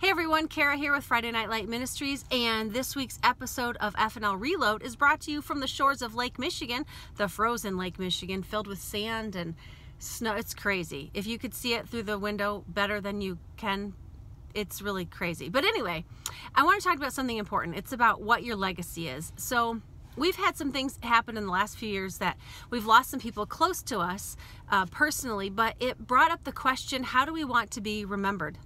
Hey everyone, Kara here with Friday Night Light Ministries, and this week's episode of FNL Reload is brought to you from the shores of Lake Michigan, the frozen Lake Michigan, filled with sand and snow. It's crazy. If you could see it through the window better than you can, it's really crazy. But anyway, I want to talk about something important. It's about what your legacy is. So we've had some things happen in the last few years that we've lost some people close to us personally, but it brought up the question, how do we want to be remembered?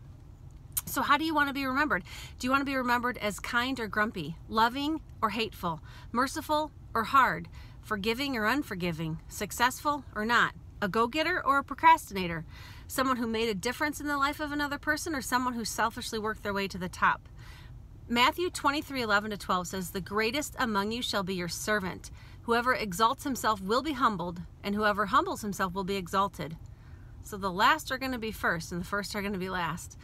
So how do you want to be remembered? Do you want to be remembered as kind or grumpy, loving or hateful, merciful or hard, forgiving or unforgiving, successful or not, a go-getter or a procrastinator, someone who made a difference in the life of another person, or someone who selfishly worked their way to the top? Matthew 23:11-12 says, "The greatest among you shall be your servant. Whoever exalts himself will be humbled, and whoever humbles himself will be exalted." So the last are going to be first, and the first are going to be last.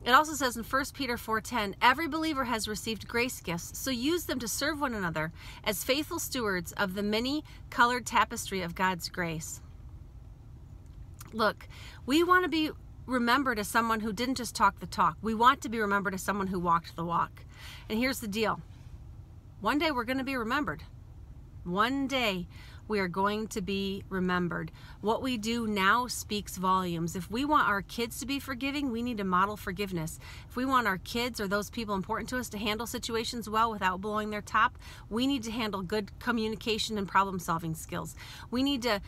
It also says in 1 Peter 4:10, "Every believer has received grace gifts, so use them to serve one another as faithful stewards of the many-colored tapestry of God's grace." Look, we want to be remembered as someone who didn't just talk the talk. We want to be remembered as someone who walked the walk. And here's the deal. One day we're going to be remembered. One day we are going to be remembered. What we do now speaks volumes. If we want our kids to be forgiving, we need to model forgiveness. If we want our kids or those people important to us to handle situations well without blowing their top, we need to handle good communication and problem-solving skills. We need to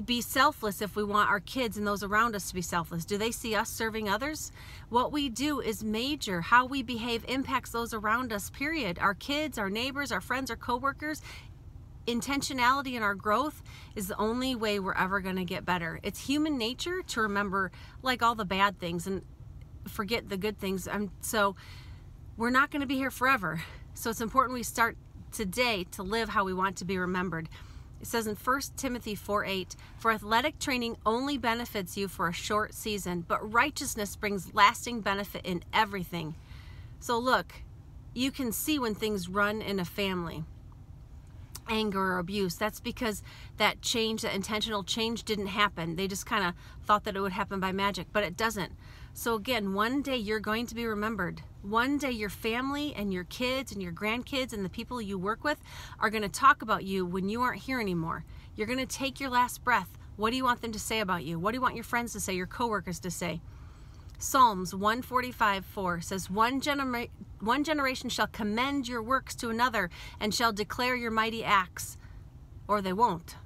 be selfless if we want our kids and those around us to be selfless. Do they see us serving others? What we do is major. How we behave impacts those around us, period. Our kids, our neighbors, our friends, our coworkers. Intentionality in our growth is the only way we're ever going to get better. It's human nature to remember like all the bad things and forget the good things. So we're not going to be here forever. So it's important we start today to live how we want to be remembered. It says in 1 Timothy 4:8, "For athletic training only benefits you for a short season, but righteousness brings lasting benefit in everything." So look, you can see when things run in a family. Anger or abuse, that's because that change, that intentional change didn't happen. They just kind of thought that it would happen by magic, but it doesn't. So again, one day you're going to be remembered. One day your family and your kids and your grandkids and the people you work with are going to talk about you when you aren't here anymore. You're going to take your last breath. What do you want them to say about you? What do you want your friends to say, your coworkers to say? Psalms 145:4 says, one generation shall commend your works to another and shall declare your mighty acts," or they won't.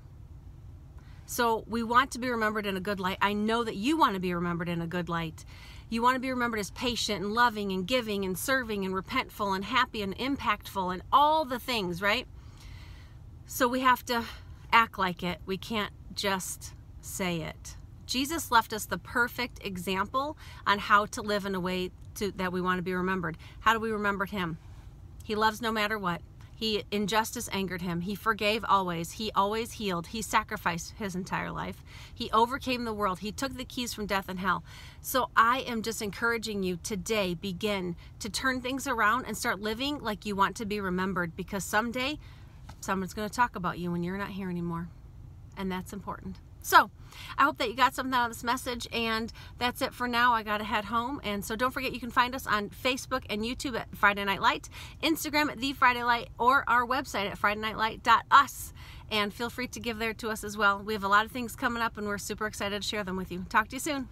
So we want to be remembered in a good light. I know that you want to be remembered in a good light. You want to be remembered as patient and loving and giving and serving and repentful and happy and impactful and all the things, right? So we have to act like it. We can't just say it. Jesus left us the perfect example on how to live in a way that we want to be remembered. How do we remember him? He loves no matter what. Injustice angered him. He forgave always. He always healed. He sacrificed his entire life. He overcame the world. He took the keys from death and hell. So I am just encouraging you today, begin to turn things around and start living like you want to be remembered, because someday someone's going to talk about you when you're not here anymore. And that's important. So I hope that you got something out of this message, and that's it for now. I got to head home. And so don't forget, you can find us on Facebook and YouTube at Friday Night Light, Instagram at The Friday Light, or our website at FridayNightLight.us. And feel free to give there to us as well. We have a lot of things coming up, and we're super excited to share them with you. Talk to you soon.